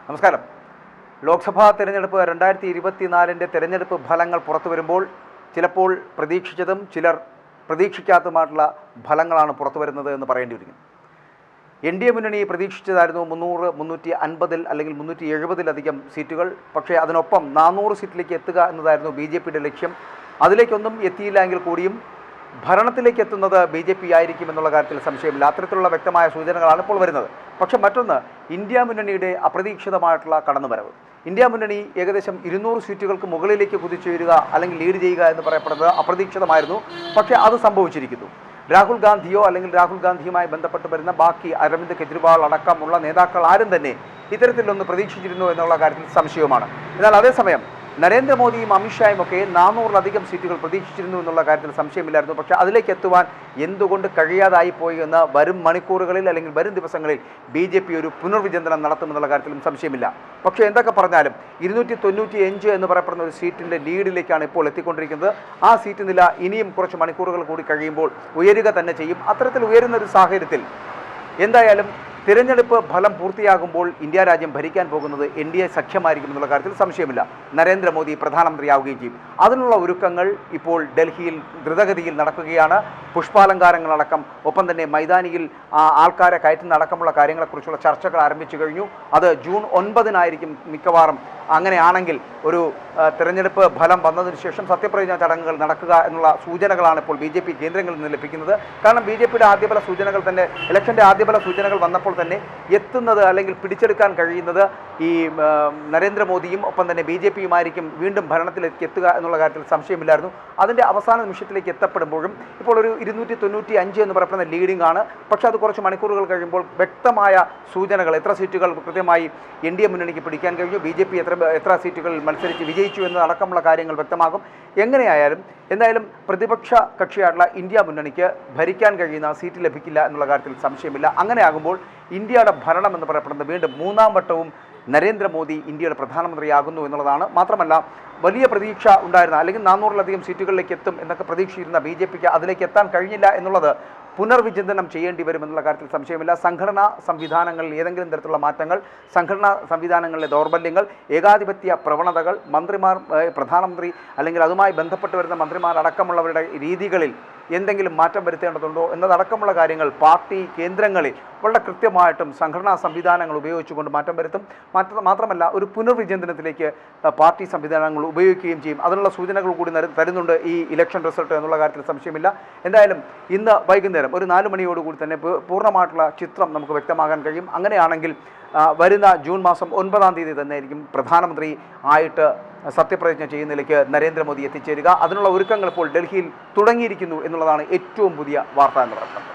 നമസ്കാരം. ലോക്സഭാ തെരഞ്ഞെടുപ്പ് 2024 തെരഞ്ഞെടുപ്പ് ഫലങ്ങൾ പുറത്തു വരുമ്പോൾ ചിലപ്പോൾ പ്രതീക്ഷിച്ചതും ചിലർ പ്രതീക്ഷിക്കാത്തതുമായിട്ടുള്ള ഫലങ്ങളാണ് പുറത്തു വരുന്നത് എന്ന് പറയേണ്ടി വരും. NDA മുന്നണി പ്രതീക്ഷിച്ചതായിരുന്നു 300, 350 അല്ലെങ്കിൽ 370 സീറ്റുകൾ. പക്ഷേ അതിനൊപ്പം 400 സീറ്റിലേക്ക് എത്തുക എന്നതായിരുന്നു BJPയുടെ ലക്ഷ്യം. അതിലേക്കൊന്നും എത്തിയില്ല എങ്കിൽ കൂടിയും ഭരണത്തിലേക്ക് എത്തുന്നത് BJP ആയിരിക്കും എന്നുള്ള കാര്യത്തിൽ സംശയമില്ല. അത്തരത്തിലുള്ള വ്യക്തമായ സൂചനകളാണ് ഇപ്പോൾ വരുന്നത്. പക്ഷേ മറ്റൊന്ന്, ഇന്ത്യ മുന്നണിയുടെ അപ്രതീക്ഷിതമായിട്ടുള്ള കടന്നുവരവ്. ഇന്ത്യ മുന്നണി ഏകദേശം 200 സീറ്റുകൾക്ക് മുകളിലേക്ക് കുതിച്ചുയരുക അല്ലെങ്കിൽ ലീഡ് ചെയ്യുക എന്ന് പറയപ്പെടുന്നത് അപ്രതീക്ഷിതമായിരുന്നു. പക്ഷേ അത് സംഭവിച്ചിരിക്കുന്നു. രാഹുൽ ഗാന്ധിയോ അല്ലെങ്കിൽ രാഹുൽ ഗാന്ധിയുമായി ബന്ധപ്പെട്ട് വരുന്ന ബാക്കി അരവിന്ദ് കെജ്രിവാൾ അടക്കമുള്ള നേതാക്കൾ ആരും തന്നെ ഇത്തരത്തിലൊന്ന് പ്രതീക്ഷിച്ചിരുന്നു എന്നുള്ള കാര്യത്തിൽ സംശയവുമാണ്. എന്നാൽ അതേസമയം നരേന്ദ്രമോദിയും അമിത്ഷായും ഒക്കെ 400-ലധികം സീറ്റുകൾ പ്രതീക്ഷിച്ചിരുന്നു എന്നുള്ള കാര്യത്തിൽ സംശയമില്ലായിരുന്നു. പക്ഷേ അതിലേക്ക് എത്തുവാൻ എന്തുകൊണ്ട് കഴിയാതായി പോയി എന്ന് വരും മണിക്കൂറുകളിൽ അല്ലെങ്കിൽ വരും ദിവസങ്ങളിൽ BJP ഒരു പുനർവിചിന്തനം നടത്തുമെന്നുള്ള കാര്യത്തിലും സംശയമില്ല. പക്ഷേ എന്തൊക്കെ പറഞ്ഞാലും 295 എന്ന് പറയപ്പെടുന്ന ഒരു സീറ്റിൻ്റെ ലീഡിലേക്കാണ് ഇപ്പോൾ എത്തിക്കൊണ്ടിരിക്കുന്നത്. ആ സീറ്റ് നില ഇനിയും കുറച്ച് മണിക്കൂറുകൾ കൂടി കഴിയുമ്പോൾ ഉയരുക തന്നെ ചെയ്യും. അത്തരത്തിൽ ഉയരുന്ന ഒരു സാഹചര്യത്തിൽ എന്തായാലും തിരഞ്ഞെടുപ്പ് ഫലം പൂർത്തിയാകുമ്പോൾ ഇന്ത്യ രാജ്യം ഭരിക്കാൻ പോകുന്നത് NDA സഖ്യമായിരിക്കും എന്നുള്ള കാര്യത്തിൽ സംശയമില്ല. നരേന്ദ്രമോദി പ്രധാനമന്ത്രിയാവുകയും ചെയ്യും. അതിനുള്ള ഒരുക്കങ്ങൾ ഇപ്പോൾ ഡൽഹിയിൽ ദ്രുതഗതിയിൽ നടക്കുകയാണ്. പുഷ്പാലങ്കാരങ്ങളടക്കം, ഒപ്പം തന്നെ മൈതാനിയിൽ ആൾക്കാരെ കയറ്റുന്ന അടക്കമുള്ള കാര്യങ്ങളെക്കുറിച്ചുള്ള ചർച്ചകൾ ആരംഭിച്ചു കഴിഞ്ഞു. അത് ജൂൺ 9 മിക്കവാറും. അങ്ങനെയാണെങ്കിൽ ഒരു തിരഞ്ഞെടുപ്പ് ഫലം വന്നതിന് ശേഷം സത്യപ്രതിജ്ഞാ ചടങ്ങുകൾ നടക്കുക എന്നുള്ള സൂചനകളാണ് ഇപ്പോൾ BJP കേന്ദ്രങ്ങളിൽ നിന്ന് ലഭിക്കുന്നത്. കാരണം BJPയുടെ ആദ്യഫല സൂചനകൾ തന്നെ, ഇലക്ഷൻ്റെ ആദ്യഫല സൂചനകൾ വന്നപ്പോൾ തന്നെ എത്തുന്നത് അല്ലെങ്കിൽ പിടിച്ചെടുക്കാൻ കഴിയുന്നത് ഈ നരേന്ദ്രമോദിയും ഒപ്പം തന്നെ BJPയുമായിരിക്കും വീണ്ടും ഭരണത്തിലേക്ക് എത്തുക എന്നുള്ള കാര്യത്തിൽ സംശയമില്ലായിരുന്നു. അതിൻ്റെ അവസാന നിമിഷത്തിലേക്ക് എത്തപ്പെടുമ്പോഴും ഇപ്പോൾ ഒരു 295 എന്ന് പറയപ്പെടുന്ന ലീഡിംഗ് ആണ്. പക്ഷേ അത് കുറച്ച് മണിക്കൂറുകൾ കഴിയുമ്പോൾ വ്യക്തമായ സൂചനകൾ, എത്ര സീറ്റുകൾ കൃത്യമായി NDA മുന്നണിക്ക് പിടിക്കാൻ കഴിഞ്ഞു, BJP എത്ര സീറ്റുകളിൽ മത്സരിച്ച് വിജയിച്ചു എന്നതടക്കമുള്ള കാര്യങ്ങൾ വ്യക്തമാകും. എങ്ങനെയായാലും എന്തായാലും പ്രതിപക്ഷ കക്ഷിയായിട്ടുള്ള ഇന്ത്യ മുന്നണിക്ക് ഭരിക്കാൻ കഴിയുന്ന സീറ്റ് ലഭിക്കില്ല എന്നുള്ള കാര്യത്തിൽ സംശയമില്ല. അങ്ങനെയാകുമ്പോൾ ഇന്ത്യയുടെ ഭരണം എന്ന് പറയപ്പെടുന്നത് വീണ്ടും 3ാം വട്ടവും നരേന്ദ്രമോദി ഇന്ത്യയുടെ പ്രധാനമന്ത്രിയാകുന്നു എന്നുള്ളതാണ്. മാത്രമല്ല, വലിയ പ്രതീക്ഷ ഉണ്ടായിരുന്ന അല്ലെങ്കിൽ 400-ലധികം സീറ്റുകളിലേക്ക് എത്തും എന്നൊക്കെ പ്രതീക്ഷിച്ചിരുന്ന BJPക്ക് അതിലേക്ക് എത്താൻ കഴിഞ്ഞില്ല എന്നുള്ളത് പുനർവിചിന്തനം ചെയ്യേണ്ടി വരുമെന്നുള്ള കാര്യത്തിൽ സംശയമില്ല. സംഘടനാ സംവിധാനങ്ങളിൽ ഏതെങ്കിലും തരത്തിലുള്ള മാറ്റങ്ങൾ, സംഘടനാ സംവിധാനങ്ങളിലെ ദൗർബല്യങ്ങൾ, ഏകാധിപത്യ പ്രവണതകൾ, മന്ത്രിമാർ, പ്രധാനമന്ത്രി അല്ലെങ്കിൽ അതുമായി ബന്ധപ്പെട്ട് വരുന്ന മന്ത്രിമാരടക്കമുള്ളവരുടെ രീതികളിൽ എന്തെങ്കിലും മാറ്റം വരുത്തേണ്ടതുണ്ടോ എന്നതടക്കമുള്ള കാര്യങ്ങൾ പാർട്ടി കേന്ദ്രങ്ങളിൽ വളരെ കൃത്യമായിട്ടും സംഘടനാ സംവിധാനങ്ങൾ ഉപയോഗിച്ചുകൊണ്ട് മാറ്റം വരുത്തും. മാത്രമല്ല, ഒരു പുനർവിചിന്തനത്തിലേക്ക് പാർട്ടി സംവിധാനങ്ങൾ ഉപയോഗിക്കുകയും ചെയ്യും. അതിനുള്ള സൂചനകൾ കൂടി തരുന്നുണ്ട് ഈ ഇലക്ഷൻ റിസൾട്ട് എന്നുള്ള കാര്യത്തിൽ സംശയമില്ല. എന്തായാലും ഇന്ന് വൈകുന്നേരം ഒരു 4 മണിയോടുകൂടി തന്നെ പൂർണ്ണമായിട്ടുള്ള ചിത്രം നമുക്ക് വ്യക്തമാകാൻ കഴിയും. അങ്ങനെയാണെങ്കിൽ വരുന്ന ജൂൺ മാസം 9 തന്നെ ആയിരിക്കും പ്രധാനമന്ത്രി ആയിട്ട് സത്യപ്രതിജ്ഞ ചെയ്യുന്നതിലേക്ക് നരേന്ദ്രമോദി എത്തിച്ചേരുക. അതിനുള്ള ഒരുക്കങ്ങൾ ഇപ്പോൾ ഡൽഹിയിൽ തുടങ്ങിയിരിക്കുന്നു എന്നുള്ളതാണ് ഏറ്റവും പുതിയ വാർത്ത എന്ന് പറയുന്നത്.